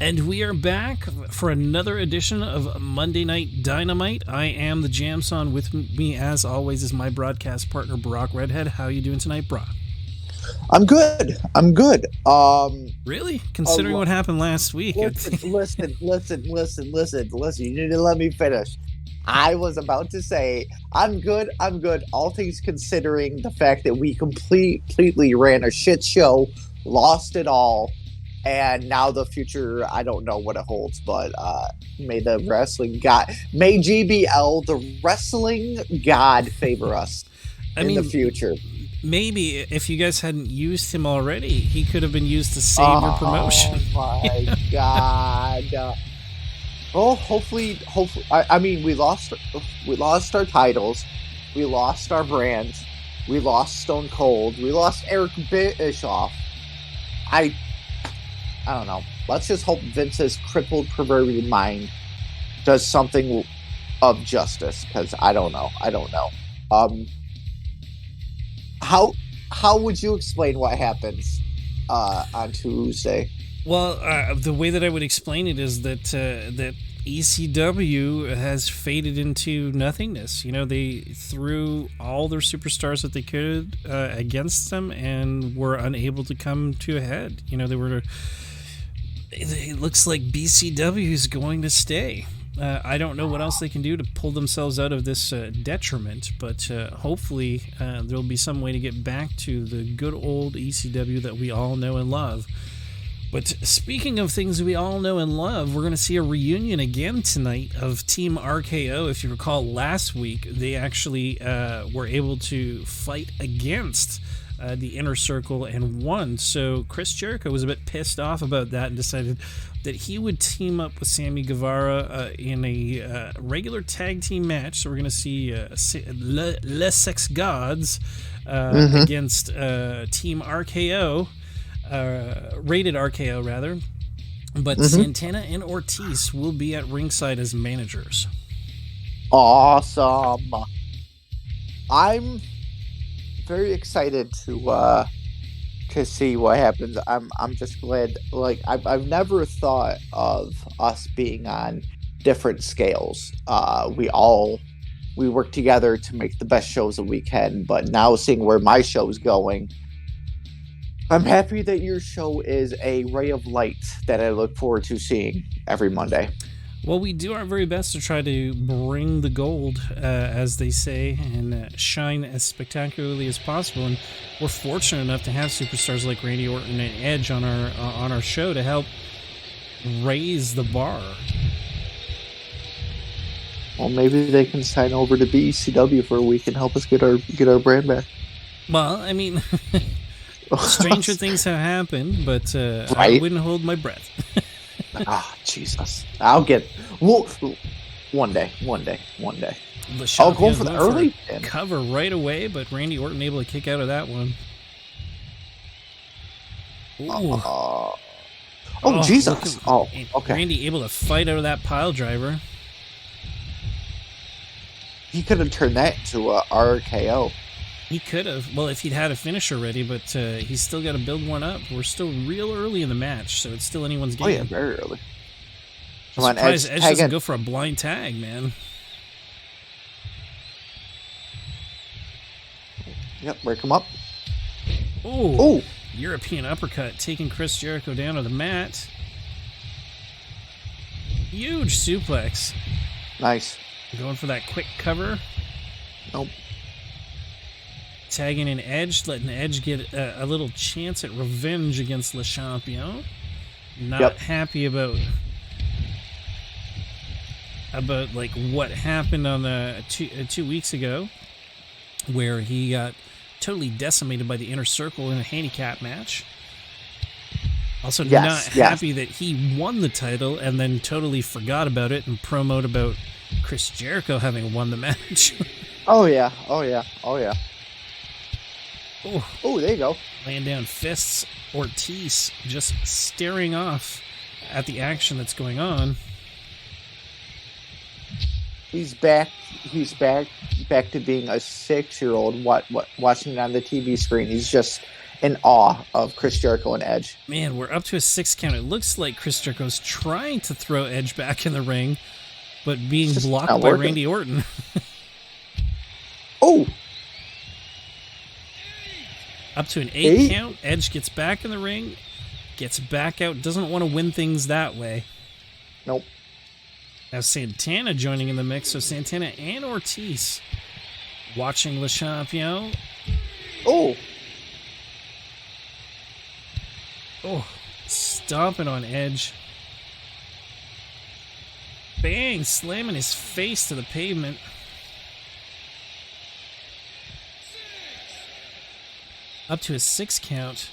And we are back for another edition of Monday Night Dynamite. I am the JamSaw. With me, as always, is my broadcast partner, Brock Redhead. How are you doing tonight, Brock? I'm good. Really? Considering what happened last week. Listen. You need to let me finish. I was about to say, I'm good. All things considering the fact that we completely ran a shit show, lost it all, and now the future, I don't know what it holds, but may the wrestling god, may GBL, the wrestling god, favor us in the future. Maybe if you guys hadn't used him already, he could have been used to save your promotion. Oh my god. Well, hopefully. I mean, we lost our titles, we lost our brands, we lost Stone Cold, we lost Eric Bischoff. I don't know. Let's just hope Vince's crippled, perverted mind does something of justice, because I don't know. How would you explain what happens on Tuesday? Well, the way that I would explain it is that that ECW has faded into nothingness. You know, they threw all their superstars that they could against them and were unable to come to a head. You know, it looks like BCW is going to stay. I don't know what else they can do to pull themselves out of this detriment, but hopefully there'll be some way to get back to the good old ECW that we all know and love. But speaking of things we all know and love, we're going to see a reunion again tonight of Team RKO. If you recall, last week they actually were able to fight against the Inner Circle and won. So Chris Jericho was a bit pissed off about that and decided that he would team up with Sammy Guevara in a regular tag team match. So we're going to see Les Sex Gods against Team RKO, Rated RKO rather. But Santana and Ortiz will be at ringside as managers. Awesome. I'm very excited to see what happens. I'm just glad. Like I've never thought of us being on different scales. We work together to make the best shows that we can. But now seeing where my show is going, I'm happy that your show is a ray of light that I look forward to seeing every Monday. Well, we do our very best to try to bring the gold, as they say, and shine as spectacularly as possible. And we're fortunate enough to have superstars like Randy Orton and Edge on our show to help raise the bar. Well, maybe they can sign over to BCW for a week and help us get our brand back. Well, I mean, stranger things have happened, but right? I wouldn't hold my breath. Jesus. One day. I'll go for the early cover right away, but Randy Orton able to kick out of that one. Jesus. Okay. Randy able to fight out of that pile driver. He could have turned that into a RKO. He could have. Well, if he'd had a finisher ready, but he's still got to build one up. We're still real early in the match, so it's still anyone's game. Oh, yeah, very early. Come on, Edge doesn't go for a blind tag, man. Yep, break him up. Oh, European uppercut, taking Chris Jericho down to the mat. Huge suplex. Nice. Going for that quick cover. Nope. Tagging in Edge, letting Edge get a little chance at revenge against Le Champion. Not happy about like what happened on the 2 weeks ago, where he got totally decimated by the Inner Circle in a handicap match. Also, not happy that he won the title and then totally forgot about it and promoted about Chris Jericho having won the match. Oh yeah. Oh, there you go. Laying down fists. Ortiz just staring off at the action that's going on. He's back to being a 6-year-old watching it on the TV screen. He's just in awe of Chris Jericho and Edge. Man, we're up to a 6 count. It looks like Chris Jericho's trying to throw Edge back in the ring, but being blocked by Randy Orton. Oh! Up to an 8 count. Edge gets back in the ring, gets back out, doesn't want to win things that way. Nope. Now Santana joining in the mix, so Santana and Ortiz watching Le Champion. Oh! Oh, stomping on Edge. Bang, slamming his face to the pavement. Up to a 6 count.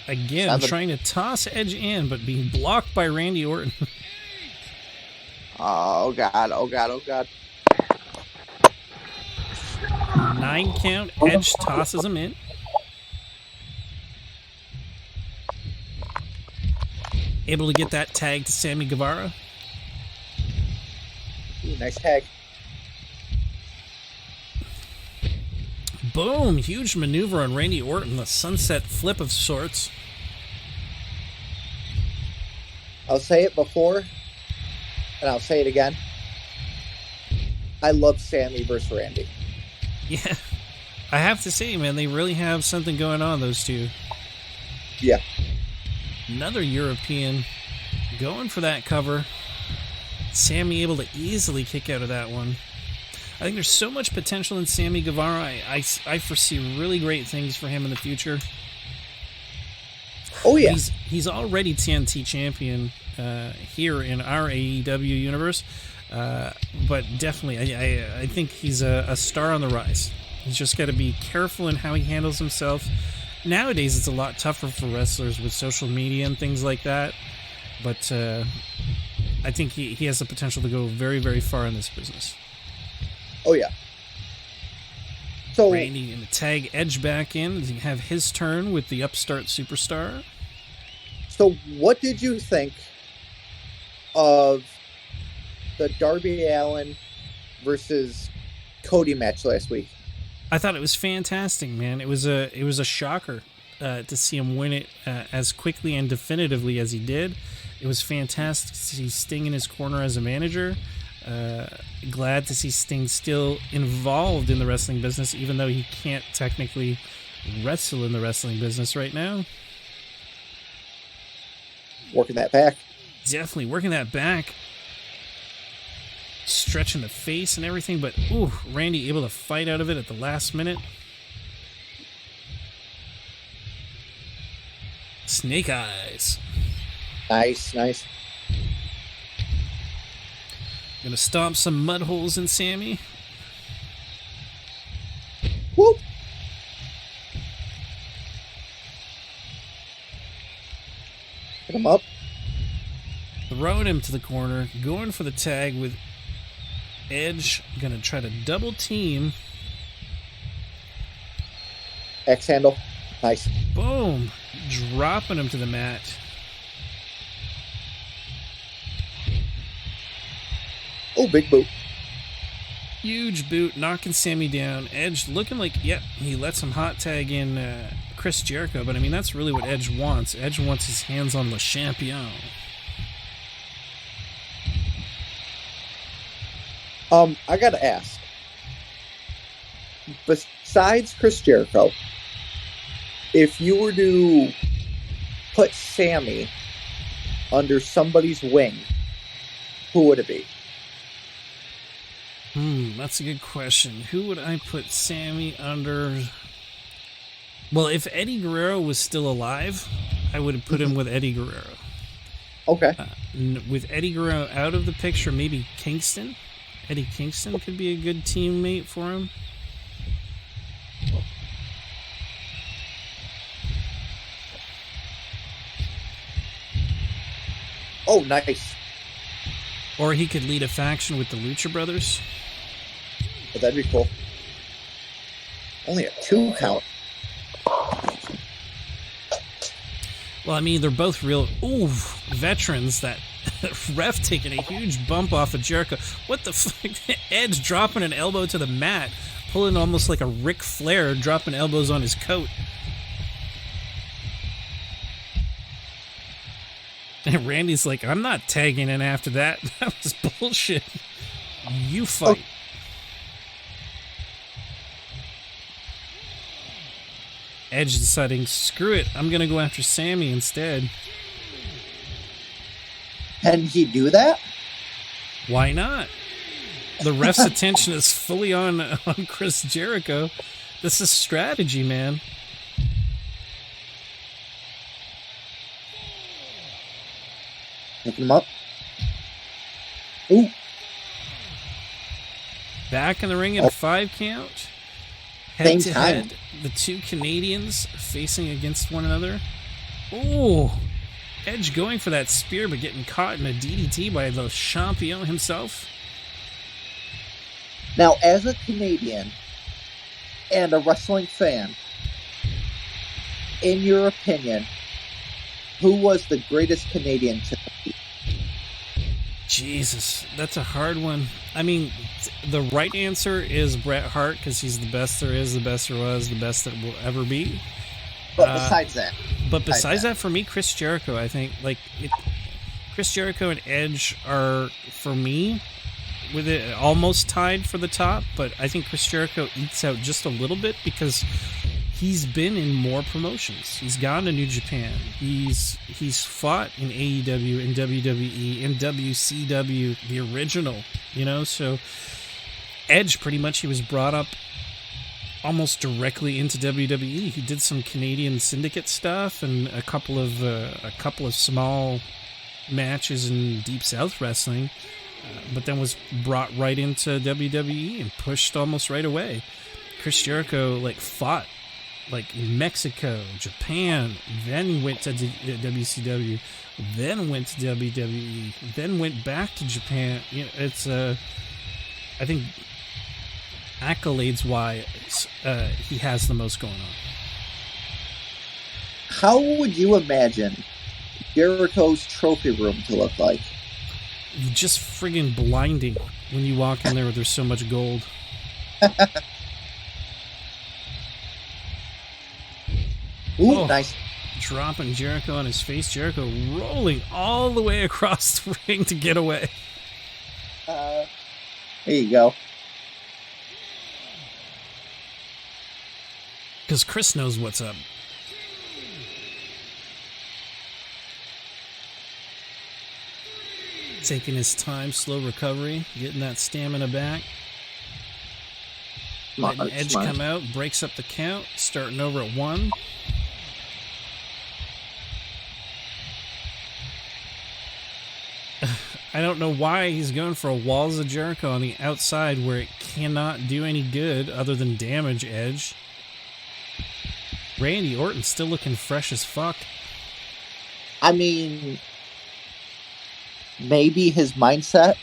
Again, 7. Trying to toss Edge in, but being blocked by Randy Orton. Oh, God. Oh, God. Oh, God. 9 count. Edge tosses him in. Able to get that tag to Sammy Guevara. Ooh, nice tag. Boom! Huge maneuver on Randy Orton. The sunset flip of sorts. I'll say it before, and I'll say it again. I love Sammy versus Randy. Yeah. I have to say, man, they really have something going on, those two. Yeah. Another European going for that cover. Sammy able to easily kick out of that one. I think there's so much potential in Sammy Guevara. I foresee really great things for him in the future. Oh, yeah. He's already TNT champion here in our AEW universe. But definitely, I think he's a star on the rise. He's just got to be careful in how he handles himself. Nowadays, it's a lot tougher for wrestlers with social media and things like that. But I think he has the potential to go very, very far in this business. Oh, yeah. So Randy and the tag Edge back in. Does he have his turn with the upstart superstar? So what did you think of the Darby Allin versus Cody match last week? I thought it was fantastic, man. It was a shocker to see him win it as quickly and definitively as he did. It was fantastic to see Sting in his corner as a manager. Glad to see Sting still involved in the wrestling business, even though he can't technically wrestle in the wrestling business right now. Working that back. Definitely working that back. Stretching the face and everything, but ooh, Randy able to fight out of it at the last minute. Snake eyes. Nice, nice. Gonna stomp some mud holes in Sammy. Whoop. Get him up. Throwing him to the corner. Going for the tag with Edge. Gonna try to double team. X handle. Nice. Boom. Dropping him to the mat. Oh, big boot. Huge boot, knocking Sammy down. Edge looking like, yep, he lets him hot tag in Chris Jericho, but I mean, that's really what Edge wants. Edge wants his hands on Le Champion. I gotta ask. Besides Chris Jericho, if you were to put Sammy under somebody's wing, who would it be? That's a good question. Who would I put Sammy under? Well, if Eddie Guerrero was still alive, I would have put him with Eddie Guerrero. Okay. With Eddie Guerrero out of the picture, maybe Kingston. Eddie Kingston could be a good teammate for him. Oh, nice. Or he could lead a faction with the Lucha Brothers. Oh, that'd be cool. Only a 2 count. Well, I mean, they're both real veterans. That ref taking a huge bump off of Jericho. What the fuck? Edge dropping an elbow to the mat. pulling almost like a Ric Flair, dropping elbows on his coat. And Randy's like, I'm not tagging in after that. That was bullshit. You fight. Oh. Edge deciding, screw it, I'm going to go after Sammy instead. Can he do that? Why not? The ref's attention is fully on Chris Jericho. This is strategy, man. Pick him up. Ooh. Back in the ring at a 5 count. Head to head. The two Canadians facing against one another. Ooh. Edge going for that spear, but getting caught in a DDT by the champion himself. Now, as a Canadian and a wrestling fan, in your opinion, who was the greatest Canadian to compete? Jesus, that's a hard one. I mean, the right answer is Bret Hart, because he's the best there is, the best there was, the best that will ever be. But besides that. But besides that, for me, Chris Jericho, I think, Chris Jericho and Edge are, for me, with it almost tied for the top, but I think Chris Jericho ekes out just a little bit because he's been in more promotions. He's gone to New Japan. He's fought in AEW, in WWE, in WCW, the original, so Edge, pretty much, he was brought up almost directly into WWE. He did some Canadian Syndicate stuff and a couple of small matches in Deep South wrestling, but then was brought right into WWE and pushed almost right away. Chris Jericho fought in Mexico, Japan, then went to WCW, then went to WWE, then went back to Japan. It's I think accolades wise, he has the most going on. How would you imagine Jericho's trophy room to look like? Just friggin' blinding when you walk in there where there's so much gold. Ooh, nice. Dropping Jericho on his face. Jericho rolling all the way across the ring to get away. There you go. Because Chris knows what's up. Taking his time, slow recovery, getting that stamina back. Letting Edge come out, breaks up the count, starting over at 1. I don't know why he's going for a Walls of Jericho on the outside where it cannot do any good other than damage Edge. Randy Orton still looking fresh as fuck. I mean, maybe his mindset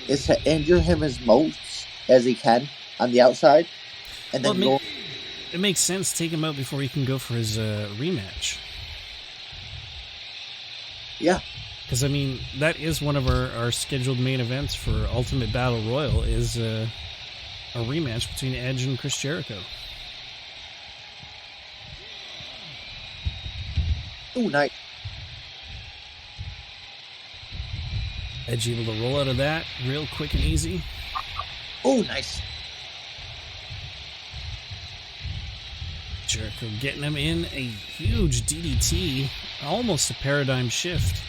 is to injure him as most as he can on the outside, and then it makes sense. Take him out before he can go for his rematch. Yeah, because I mean that is one of our scheduled main events for Ultimate Battle Royal is a rematch between Edge and Chris Jericho. Ooh, nice. Edge able to roll out of that real quick and easy. Oh, nice. Jericho getting him in a huge DDT, almost a paradigm shift.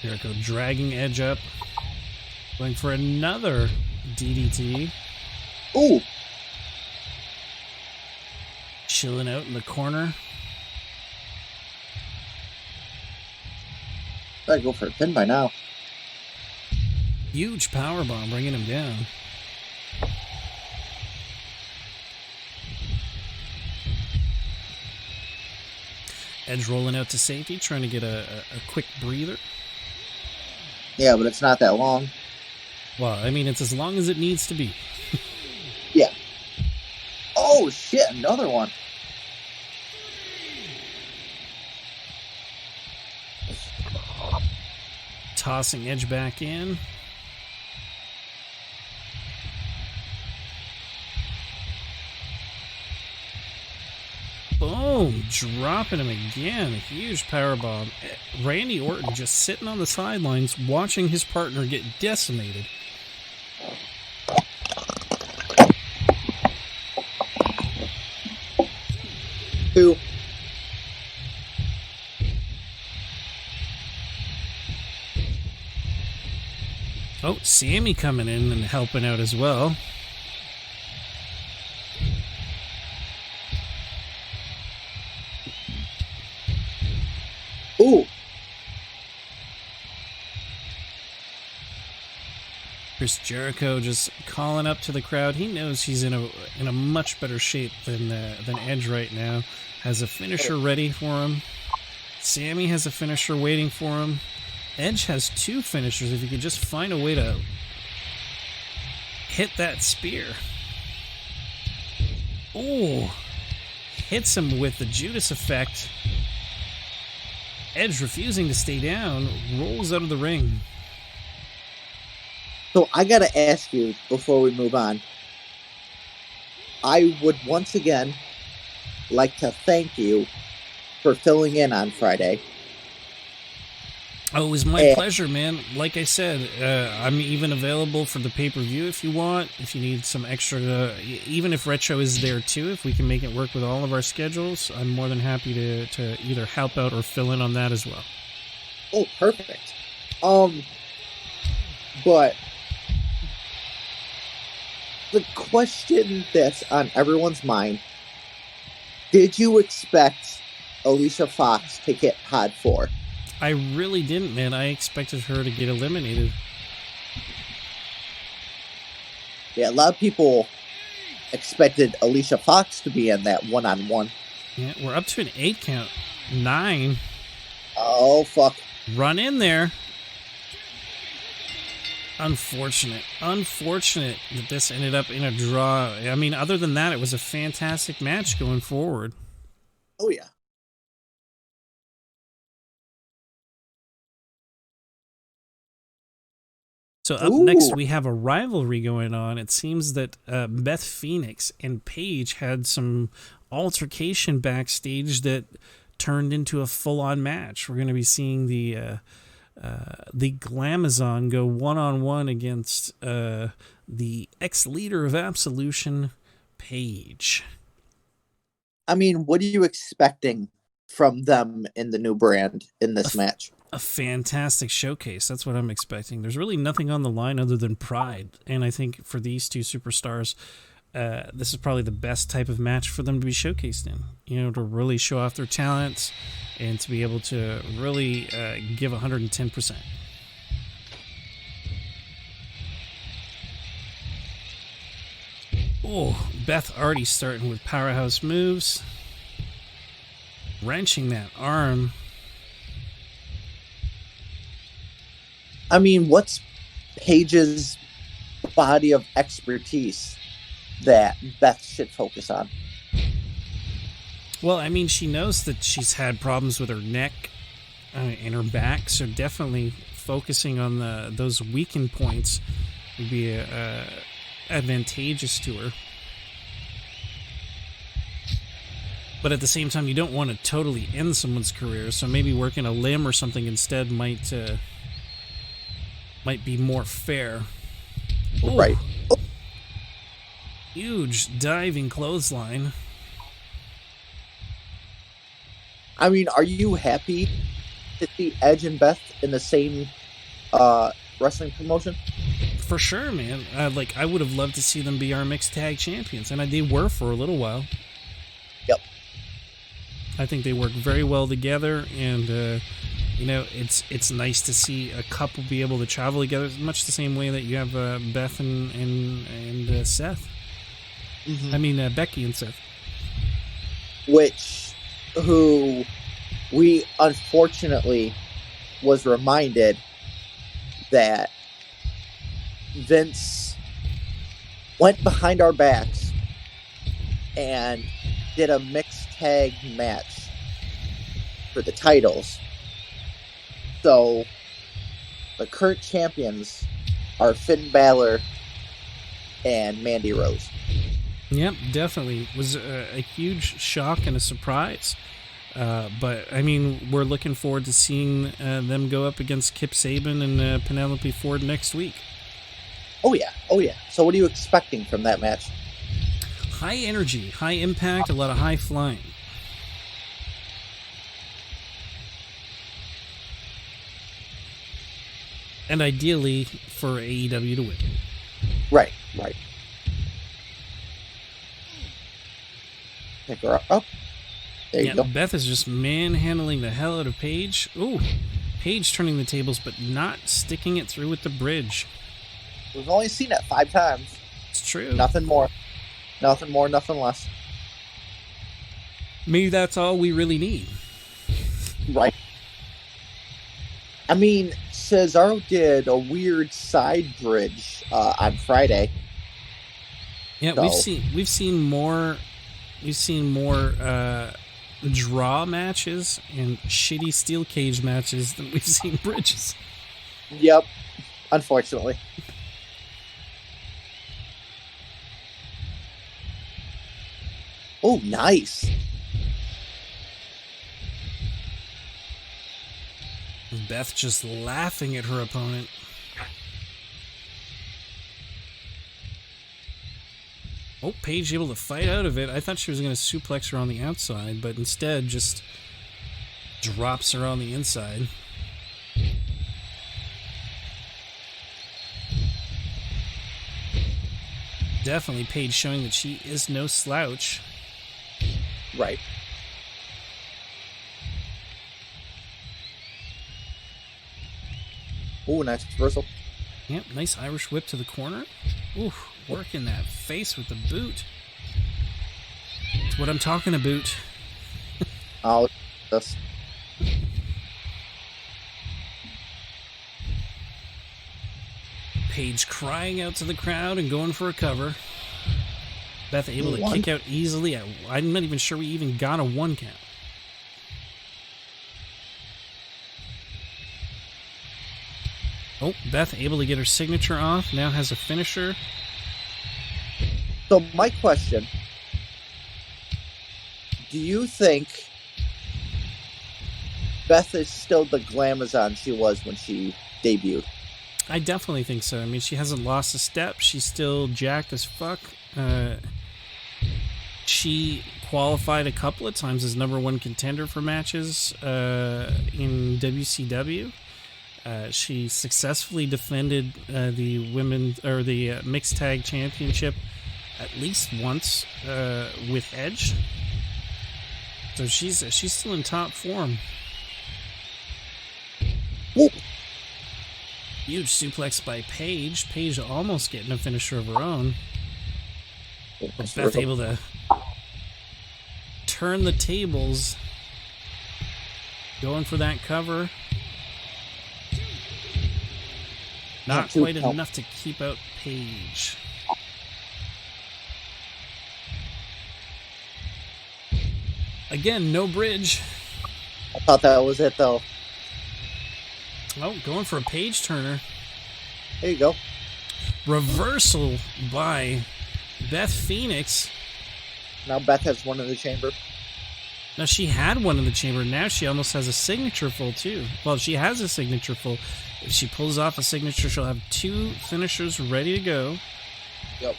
Jericho dragging Edge up, going for another DDT. Ooh. Chilling out in the corner. I'd go for a pin by now. Huge powerbomb bringing him down. Edge rolling out to safety, trying to get a quick breather. Yeah, but it's not that long. Well, I mean, it's as long as it needs to be. Yeah. Oh, shit, another one. tossing Edge back in. Boom, dropping him again. A huge powerbomb. Randy Orton just sitting on the sidelines watching his partner get decimated. Who? Oh, Sammy coming in and helping out as well. Ooh. Chris Jericho just calling up to the crowd. He knows he's in a much better shape than Edge right now. Has a finisher ready for him. Sammy has a finisher waiting for him. Edge has 2 finishers if he could just find a way to hit that spear. Oh, hits him with the Judas effect. Edge refusing to stay down, rolls out of the ring. So I gotta ask you before we move on. I would once again like to thank you for filling in on Friday. Oh, it was my pleasure, man. Like I said, I'm even available for the pay-per-view if you want. If you need some extra, even if Retro is there too, if we can make it work with all of our schedules, I'm more than happy to either help out or fill in on that as well. Oh, perfect. But the question that's on everyone's mind, did you expect Alicia Fox to get Pod 4? I really didn't, man. I expected her to get eliminated. Yeah, a lot of people expected Alicia Fox to be in that one-on-one. Yeah, we're up to an 8 count. 9. Oh, fuck. Run in there. Unfortunate that this ended up in a draw. I mean, other than that, it was a fantastic match going forward. Oh, yeah. So up next, we have a rivalry going on. It seems that Beth Phoenix and Paige had some altercation backstage that turned into a full-on match. We're going to be seeing the Glamazon go one-on-one against the ex-leader of Absolution, Paige. I mean, what are you expecting from them in the new brand in this match? A fantastic showcase. That's what I'm expecting. There's really nothing on the line other than pride. And I think for these 2 superstars, this is probably the best type of match for them to be showcased in. You know, to really show off their talents and to be able to really give 110%. Oh, Beth already starting with powerhouse moves. Wrenching that arm. I mean, what's Paige's body of expertise that Beth should focus on? Well, I mean, she knows that she's had problems with her neck and her back, so definitely focusing on those weakened points would be advantageous to her. But at the same time, you don't want to totally end someone's career, so maybe working a limb or something instead might be more fair. Ooh. Right. Oh. Huge diving clothesline. I mean, are you happy to see Edge and Beth in the same wrestling promotion? For sure, man. I would have loved to see them be our mixed tag champions, and they were for a little while. Yep. I think they work very well together, and you know, it's nice to see a couple be able to travel together, much the same way that you have Beth and Seth. Mm-hmm. I mean, Becky and Seth. Who we unfortunately was reminded that Vince went behind our backs and did a mixed tag match for the titles. So the current champions are Finn Balor and Mandy Rose. Yep, definitely. It was a huge shock and a surprise. But, I mean, we're looking forward to seeing them go up against Kip Sabian and Penelope Ford next week. Oh, yeah. Oh, yeah. So what are you expecting from that match? High energy, high impact, a lot of high flying. And ideally for AEW to win. Right. Pick her up. There you go. Beth is just manhandling the hell out of Paige. Ooh, Paige turning the tables, but not sticking it through with the bridge. We've only seen it 5 times. It's true. Nothing more, nothing less. Maybe that's all we really need. Right. I mean, Cesaro did a weird side bridge on Friday. Yeah, so. we've seen more draw matches and shitty steel cage matches than we've seen bridges. Yep, unfortunately. Oh, nice. Beth just laughing at her opponent. Oh, Paige able to fight out of it. I thought she was going to suplex her on the outside, but instead just drops her on the inside. Definitely Paige showing that she is no slouch. Right. Oh, nice reversal. Yep, nice Irish whip to the corner. Ooh, working that face with the boot. That's what I'm talking about. Oh, this. Paige crying out to the crowd and going for a cover. Beth able to kick out easily. I'm not even sure we even got a 1 count. Oh, Beth able to get her signature off. Now has a finisher. So my question, do you think Beth is still the glamazon she was when she debuted? I definitely think so. I mean, she hasn't lost a step. She's still jacked as fuck. She qualified a couple of times as #1 contender for matches in WCW. She successfully defended the mixed tag championship at least once with Edge. So she's still in top form. Whoop. Huge suplex by Paige. Paige almost getting a finisher of her own. But Beth able to turn the tables. Going for that cover. Not quite enough to keep out Paige. Again, no bridge. I thought that was it, though. Oh, going for a Paige turner. There you go. Reversal by Beth Phoenix. Now Beth has one in the chamber. Now, she had one in the chamber. Now she almost has a signature full, too. Well, she has a signature full. If she pulls off a signature, she'll have 2 finishers ready to go. Yep.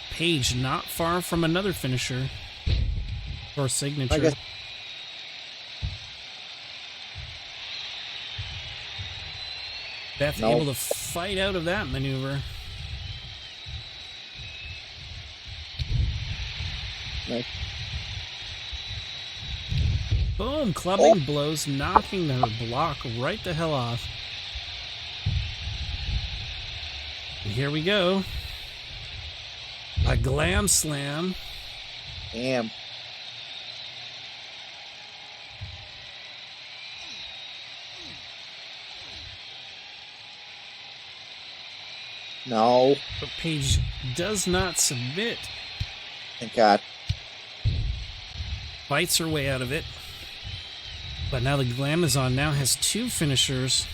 Paige not far from another finisher. Or signature. Beth able to fight out of that maneuver. Nice. Boom, clubbing blows, knocking her block right the hell off. And here we go. A glam slam. Damn. No. But Paige does not submit. Thank God. Fights her way out of it. But now the Glamazon now has 2 finishers.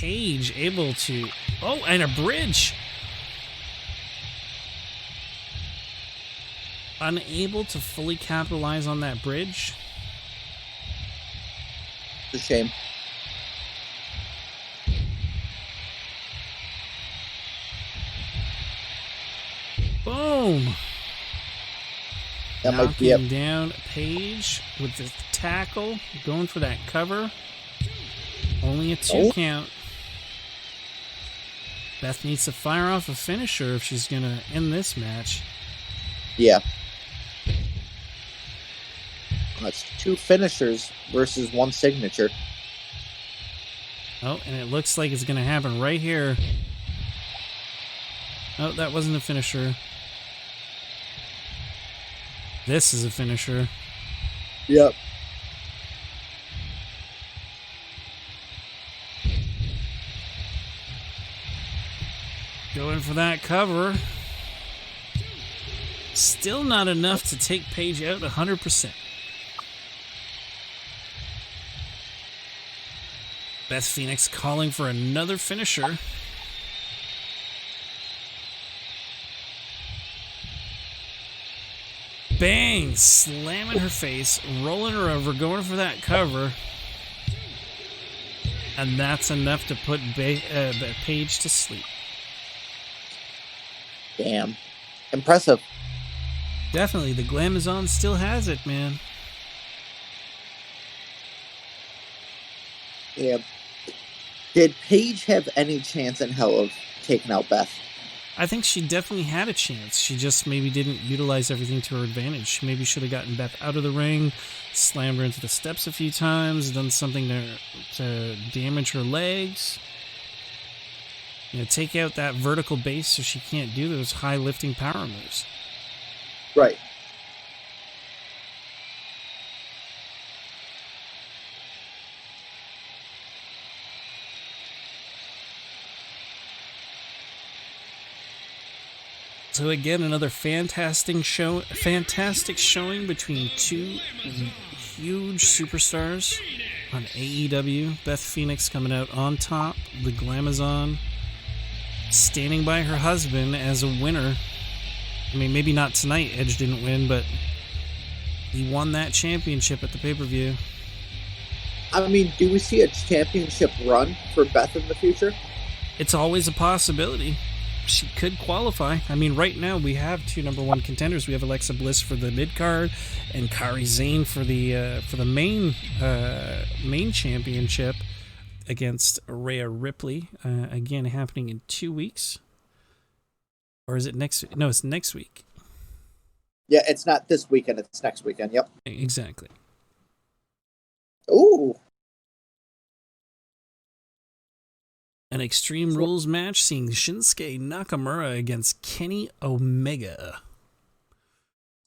Paige able to... Oh, and a bridge. Unable to fully capitalize on that bridge. It's a shame. Boom. That might be Knocking down Paige with the tackle, going for that cover. Only a 2 count. Beth needs to fire off a finisher if she's going to end this match. Yeah. That's 2 finishers versus 1 signature. Oh, and it looks like it's going to happen right here. Oh, that wasn't a finisher. This is a finisher. Yep. Going for that cover. Still not enough to take Paige out 100%. Beth Phoenix calling for another finisher. Bang! Slamming her face, rolling her over, going for that cover. And that's enough to put Paige to sleep. Damn. Impressive. Definitely, the Glamazon still has it, man. Yeah. Did Paige have any chance in hell of taking out Beth? I think she definitely had a chance. She just maybe didn't utilize everything to her advantage. She maybe should have gotten Beth out of the ring, slammed her into the steps a few times, done something to damage her legs. You know, take out that vertical base so she can't do those high lifting power moves. Right. So again, another fantastic showing between 2 huge superstars on AEW. Beth Phoenix coming out on top, the Glamazon standing by her husband as a winner. I mean, maybe not tonight, Edge didn't win, but he won that championship at the pay-per-view. I mean, do we see a championship run for Beth in the future? It's always a possibility. She could qualify. I mean, right now we have 2 #1 contenders. We have Alexa Bliss for the mid card, and Kairi Sane for the main championship against Rhea Ripley. Again, happening in 2 weeks, or is it next? No, it's next week. Yeah, it's not this weekend. It's next weekend. Yep. Exactly. Ooh. An Extreme Rules match seeing Shinsuke Nakamura against Kenny Omega.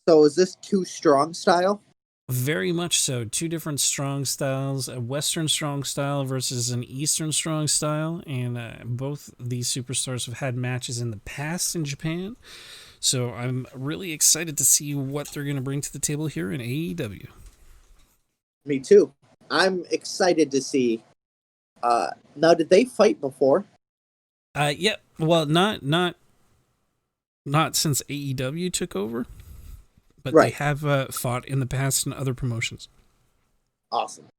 So is this 2 strong style? Very much so. 2 different strong styles, a Western strong style versus an Eastern strong style, and both these superstars have had matches in the past in Japan. So I'm really excited to see what they're going to bring to the table here in AEW. Me too. I'm excited to see. Now, did they fight before? Yeah. Well, not since AEW took over, but right. They have fought in the past in other promotions. Awesome.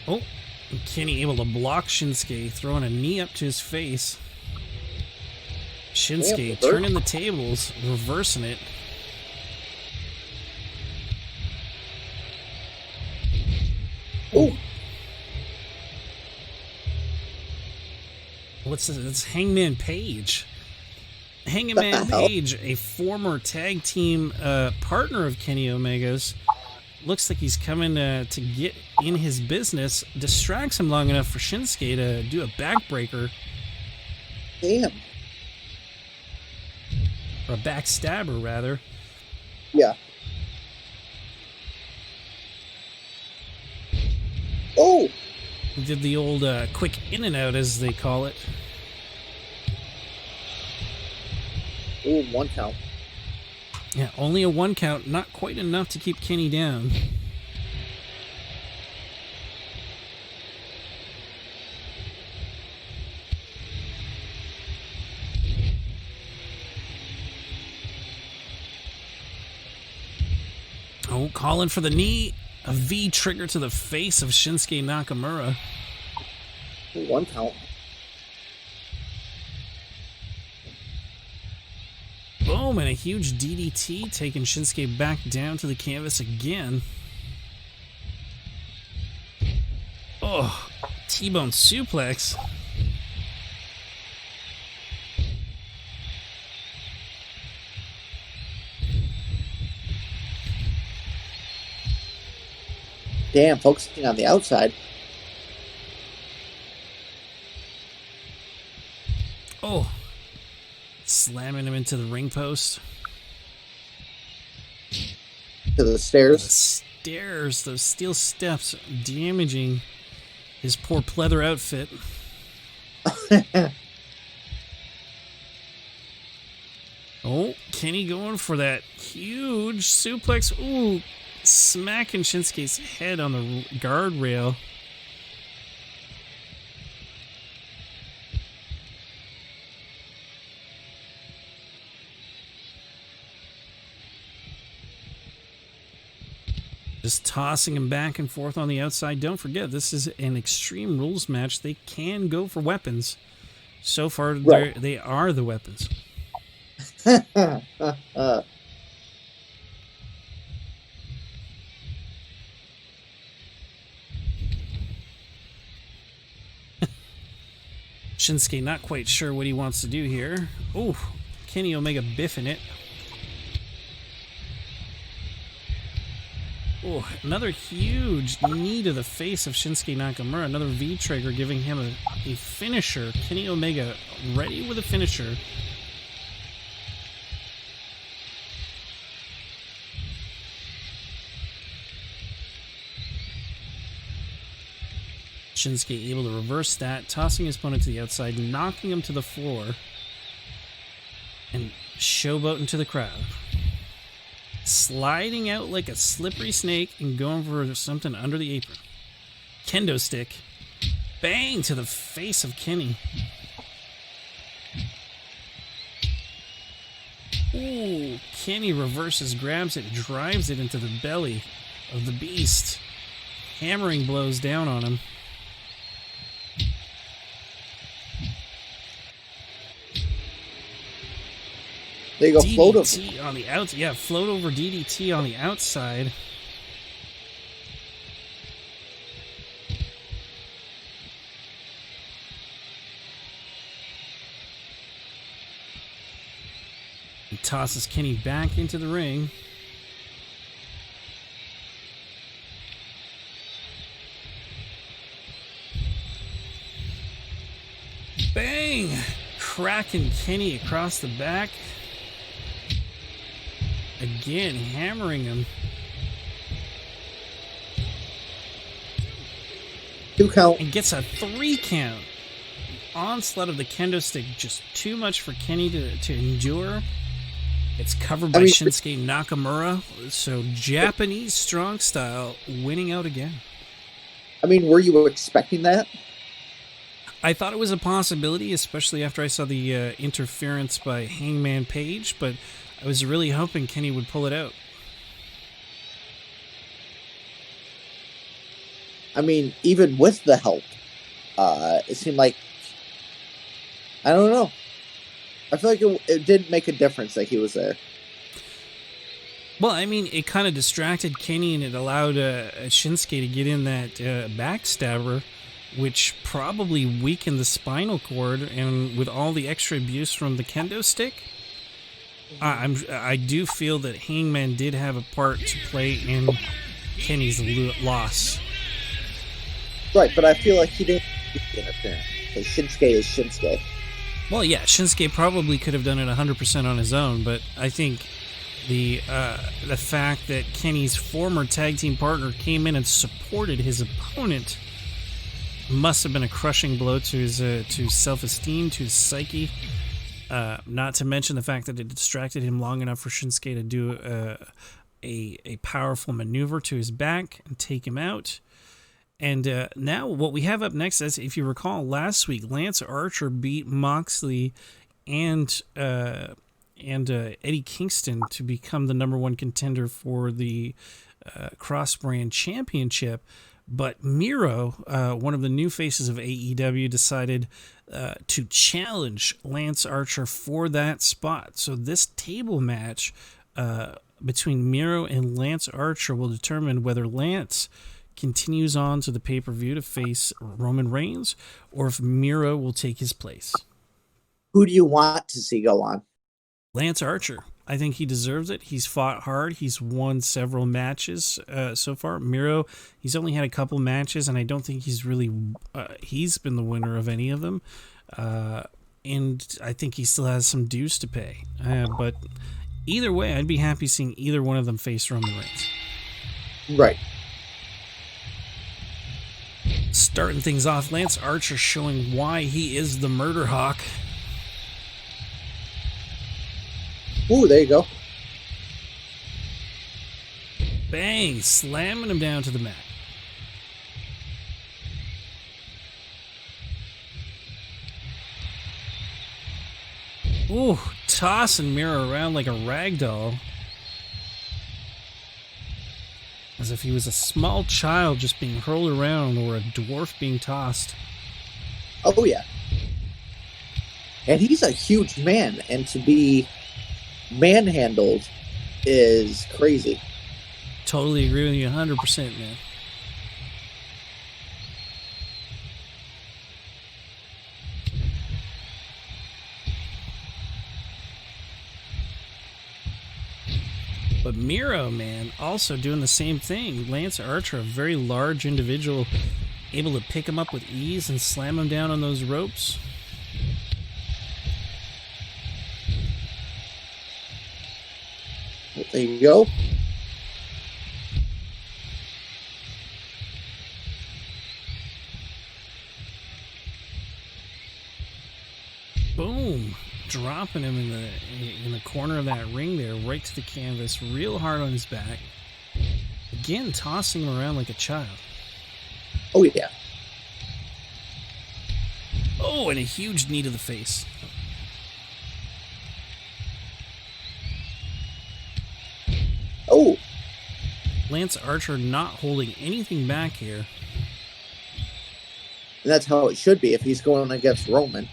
Oh, Kenny able to block Shinsuke, throwing a knee up to his face. Shinsuke turning the tables, reversing it. Ooh. What's this? It's Hangman Page. Hangman Page, a former tag team partner of Kenny Omega's, looks like he's coming to get in his business, distracts him long enough for Shinsuke to do a backbreaker. Damn. Or a backstabber, rather. Yeah. Oh! He did the old quick in and out, as they call it. Ooh, 1 count. Yeah, only a 1 count, not quite enough to keep Kenny down. Oh, calling for the knee. A V trigger to the face of Shinsuke Nakamura. Ooh, 1 count. Boom, and a huge DDT taking Shinsuke back down to the canvas again. Oh, T-bone suplex. Damn, focusing on the outside. Oh, slamming him into the ring post. To the The stairs. stairs, those steel steps, damaging his poor pleather outfit. Oh, Kenny going for that huge suplex. Ooh, smacking Shinsuke's head on the guardrail. Just tossing him back and forth on the outside. Don't forget, this is an Extreme Rules match. They can go for weapons. So far, Right. they are the weapons. Shinsuke not quite sure what he wants to do here. Oh, Kenny Omega biffing it. Oh, another huge knee to the face of Shinsuke Nakamura. Another V-trigger giving him a finisher. Kenny Omega ready with a finisher. Shinsuke able to reverse that, tossing his opponent to the outside, knocking him to the floor, and showboating to the crowd. Sliding out like a slippery snake and going for something under the apron. Kendo stick. Bang to the face of Kenny. Ooh, Kenny reverses, grabs it, drives it into the belly of the beast. Hammering blows down on him. There you go, float over. DDT on the outside. Yeah, float over DDT on the outside. He tosses Kenny back into the ring. Bang! Cracking Kenny across the back. Again, hammering him. 2 count. And gets a 3 count. Onslaught of the kendo stick, just too much for Kenny to endure. It's covered by Shinsuke Nakamura. So Japanese strong style winning out again. I mean, were you expecting that? I thought it was a possibility, especially after I saw the interference by Hangman Page, but I was really hoping Kenny would pull it out. I mean, even with the help, it seemed like, I don't know. I feel like it didn't make a difference that he was there. Well, I mean, it kind of distracted Kenny and it allowed Shinsuke to get in that backstabber, which probably weakened the spinal cord, and with all the extra abuse from the kendo stick, I do feel that Hangman did have a part to play in Kenny's loss. Right, but I feel like he didn't interfere because Shinsuke is Shinsuke. Well, yeah, Shinsuke probably could have done it 100% on his own, but I think the fact that Kenny's former tag team partner came in and supported his opponent must have been a crushing blow to his self-esteem, to his psyche. Not to mention the fact that it distracted him long enough for Shinsuke to do a powerful maneuver to his back and take him out. And now what we have up next is, if you recall, last week Lance Archer beat Moxley and Eddie Kingston to become the number one contender for the cross-brand championship. But Miro, one of the new faces of AEW, decided to challenge Lance Archer for that spot. So this table match between Miro and Lance Archer will determine whether Lance continues on to the pay-per-view to face Roman Reigns, or if Miro will take his place. Who do you want to see go on? Lance Archer. I think he deserves it. He's fought hard. He's won several matches so far. Miro, he's only had a couple matches, and I don't think he's really he's been the winner of any of them. And I think he still has some dues to pay. But either way, I'd be happy seeing either one of them face Roman Reigns. Right. Starting things off, Lance Archer showing why he is the Murder Hawk. Ooh, there you go. Bang! Slamming him down to the mat. Ooh, tossing Miro around like a rag doll. As if he was a small child just being hurled around, or a dwarf being tossed. Oh, yeah. And he's a huge man, and to be manhandled is crazy. Totally agree with you 100%, man. But Miro, man, also doing the same thing. Lance Archer, a very large individual, able to pick him up with ease and slam him down on those ropes. There you go. Boom. Dropping him in the corner of that ring there, right to the canvas, real hard on his back. Again, tossing him around like a child. Oh, yeah. Oh, and a huge knee to the face. Oh. Lance Archer not holding anything back here. And that's how it should be if he's going against Roman.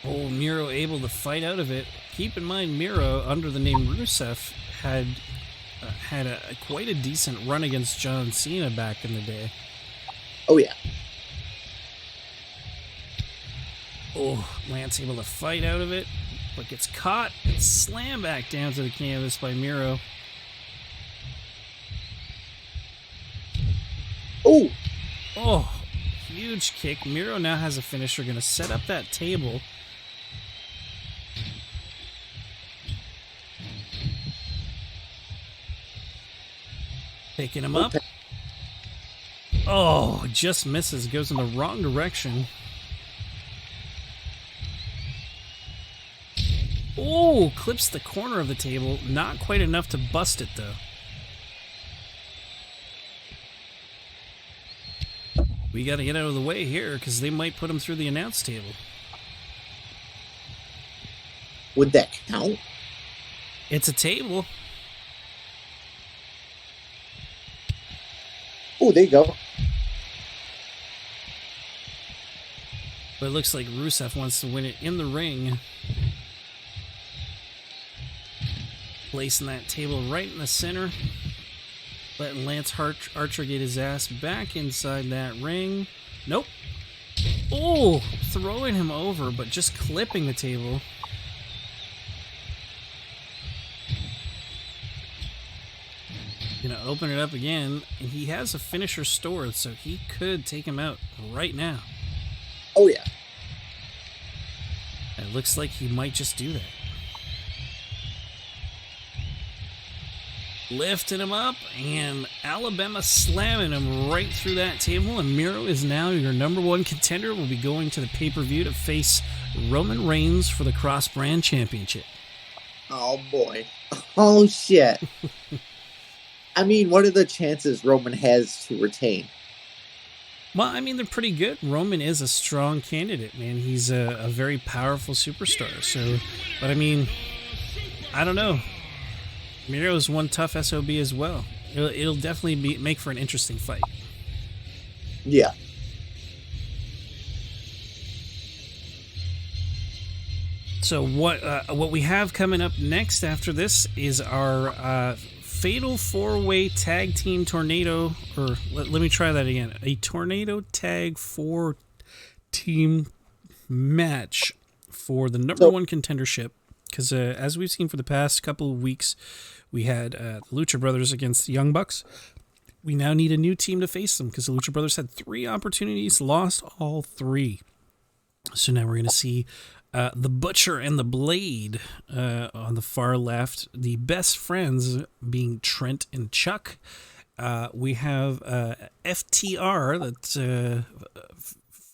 Oh, Miro able to fight out of it. Keep in mind, Miro, under the name Rusev, had quite a decent run against John Cena back in the day. Oh, yeah. Oh, Lance able to fight out of it, but gets caught and slammed back down to the canvas by Miro. Oh. Oh, huge kick. Miro now has a finisher, going to set up that table. Picking him up. Oh, just misses. Goes in the wrong direction. Oh, clips the corner of the table. Not quite enough to bust it, though. We got to get out of the way here, because they might put him through the announce table. Would that count? It's a table. Oh, there you go. But it looks like Rusev wants to win it in the ring. Placing that table right in the center. Letting Lance Archer get his ass back inside that ring. Nope. Oh, throwing him over, but just clipping the table. Gonna open it up again, and he has a finisher stored, so he could take him out right now. Oh, yeah. It looks like he might just do that. lifting him up, and Alabama slamming him right through that table. And Miro is now your number one contender. Will be going to the pay-per-view to face Roman Reigns for the cross-brand championship. Oh boy. Oh shit. I mean, what are the chances Roman has to retain? Well, I mean, they're pretty good. Roman is a strong candidate, man. He's a very powerful superstar. So, but I mean, I don't know. Miro's one tough SOB as well. It'll definitely make for an interesting fight. Yeah. So what we have coming up next after this is our Fatal 4-Way Tag Team Tornado, or let me try that again. A Tornado Tag 4-team match for the number one contendership. Because as we've seen for the past couple of weeks, we had the Lucha Brothers against the Young Bucks. We now need a new team to face them because the Lucha Brothers had 3 opportunities, lost all 3. So now we're going to see the Butcher and the Blade on the far left. The best friends being Trent and Chuck. We have FTR, that's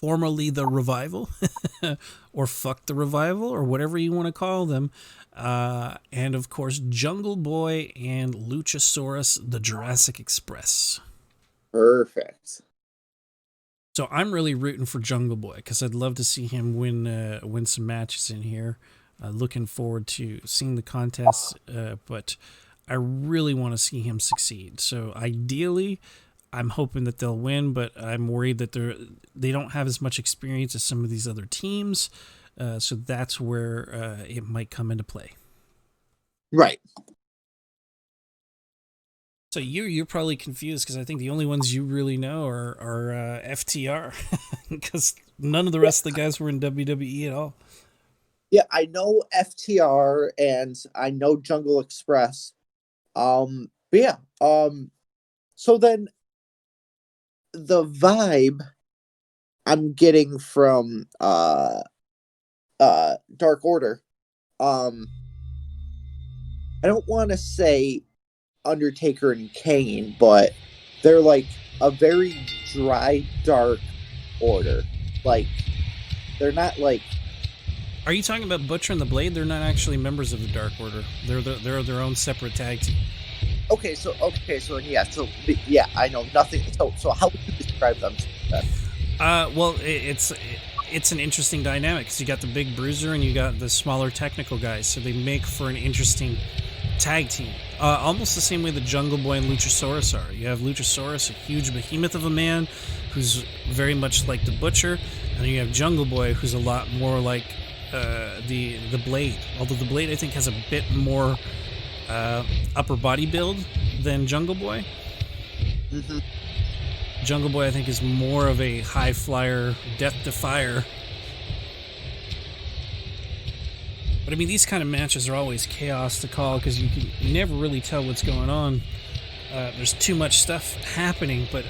formerly the Revival, or Fuck the Revival, or whatever you want to call them. And of course, Jungle Boy and Luchasaurus, the Jurassic Express. Perfect. So I'm really rooting for Jungle Boy because I'd love to see him win some matches in here. Looking forward to seeing the contest, but I really want to see him succeed. So ideally, I'm hoping that they'll win, but I'm worried that they don't have as much experience as some of these other teams. So that's where it might come into play. Right. So you're probably confused because I think the only ones you really know are FTR because none of the rest of the guys were in WWE at all. Yeah, I know FTR and I know Jungle Express. But yeah. So then the vibe I'm getting from Dark Order, I don't want to say Undertaker and Kane, but they're like a very dry, dark order. Like, they're not like. Are you talking about Butcher and the Blade? They're not actually members of the Dark Order. They're their own separate tag team. Okay, so yeah, I know nothing. So how would you describe them? Well, it's an interesting dynamic because you got the big bruiser and you got the smaller technical guys, so they make for an interesting tag team. Almost the same way the Jungle Boy and Luchasaurus are. You have Luchasaurus, a huge behemoth of a man who's very much like the Butcher, and you have Jungle Boy, who's a lot more like the Blade. Although the Blade, I think, has a bit more upper body build than Jungle Boy. Mm-hmm. Jungle Boy, I think, is more of a high flyer, death defier. But I mean, these kind of matches are always chaos to call because you never really tell what's going on. There's too much stuff happening, but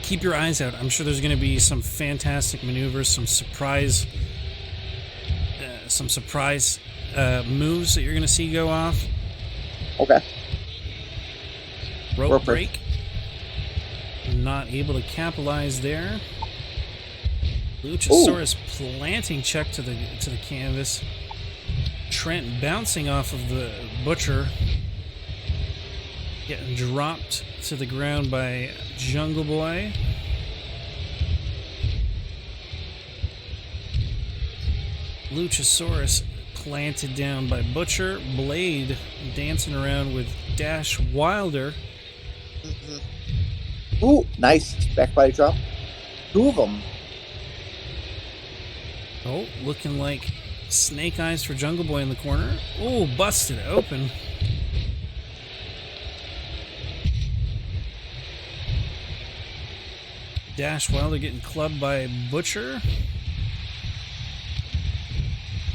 keep your eyes out. I'm sure there's going to be some fantastic maneuvers, some surprise moves that you're going to see go off. Okay. Rope break. Not able to capitalize there. Luchasaurus planting Chuck to the canvas. Trent bouncing off of the Butcher. Getting dropped to the ground by Jungle Boy. Luchasaurus planted down by Butcher. Blade dancing around with Dash Wilder. Mm-hmm. Ooh, nice back body drop. 2 of them. Oh, looking like snake eyes for Jungle Boy in the corner. Oh, busted open. Dash Wilder getting clubbed by Butcher.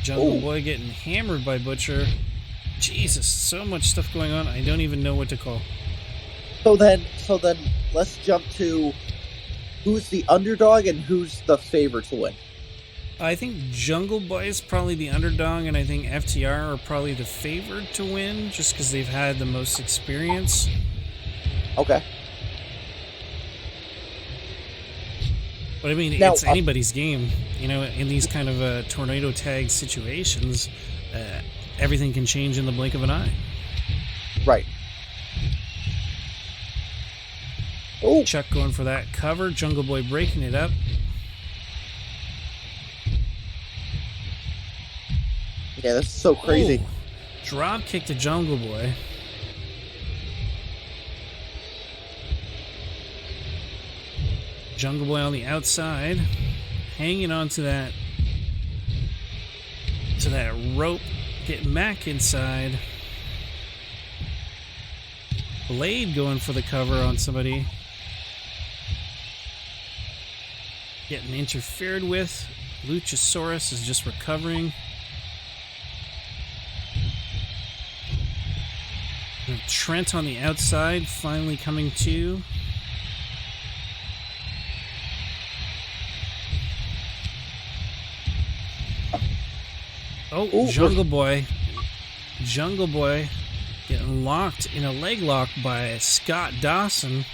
Jungle Boy getting hammered by Butcher. Jesus, so much stuff going on. I don't even know what to call. So then let's jump to who's the underdog and who's the favorite to win. I think Jungle Boy is probably the underdog, and I think FTR are probably the favored to win, just because they've had the most experience. Okay. But I mean, Now, it's anybody's game. You know, in these kind of tornado tag situations, everything can change in the blink of an eye. Right. Oh, Chuck going for that cover. Jungle Boy breaking it up. yeah, that's so crazy. Oh, drop kick to Jungle Boy. Jungle Boy on the outside, hanging on to that rope, getting back inside. Blade going for the cover on somebody. Getting interfered with. Luchasaurus is just recovering. And Trent on the outside, finally coming to. Oh, Ooh, Jungle Boy. Jungle Boy getting locked in a leg lock by Scott Dawson.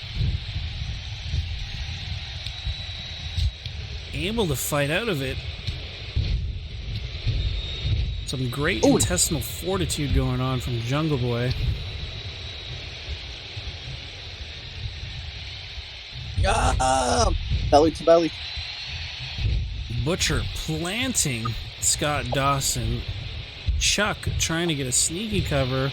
Able to fight out of it. Some great intestinal fortitude going on from Jungle Boy. Belly to belly. Butcher planting Scott Dawson. Chuck trying to get a sneaky cover.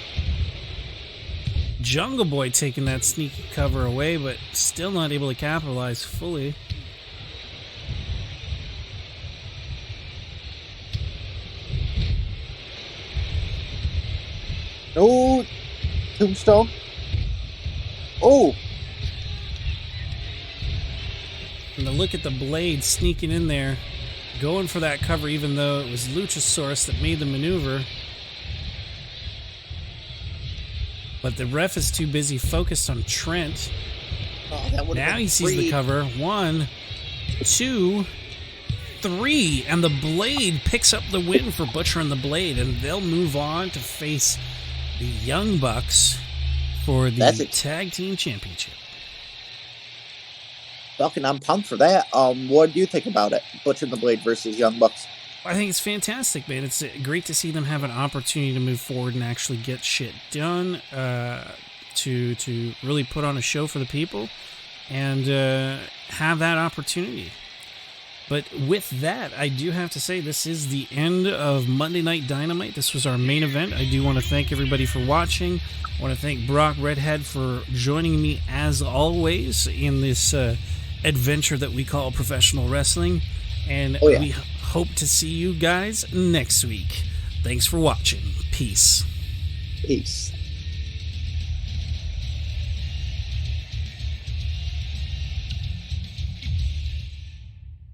Jungle Boy taking that sneaky cover away, but still not able to capitalize fully. Oh, tombstone. Oh. And to look at the Blade sneaking in there, going for that cover, even though it was Luchasaurus that made the maneuver. But the ref is too busy focused on Trent. Oh, now he sees the cover. 1, 2, 3. And the Blade picks up the win for Butcher and the Blade. And they'll move on to face the Young Bucks for the Tag Team Championship. Falcon, I'm pumped for that. What do you think about it? Butcher and the Blade versus Young Bucks. I think it's fantastic, man. It's great to see them have an opportunity to move forward and actually get shit done, to really put on a show for the people, and have that opportunity. But with that, I do have to say this is the end of Monday Night Dynamite. This was our main event. I do want to thank everybody for watching. I want to thank Brock Redhead for joining me as always in this adventure that we call professional wrestling. And we hope to see you guys next week. Thanks for watching. Peace. Peace.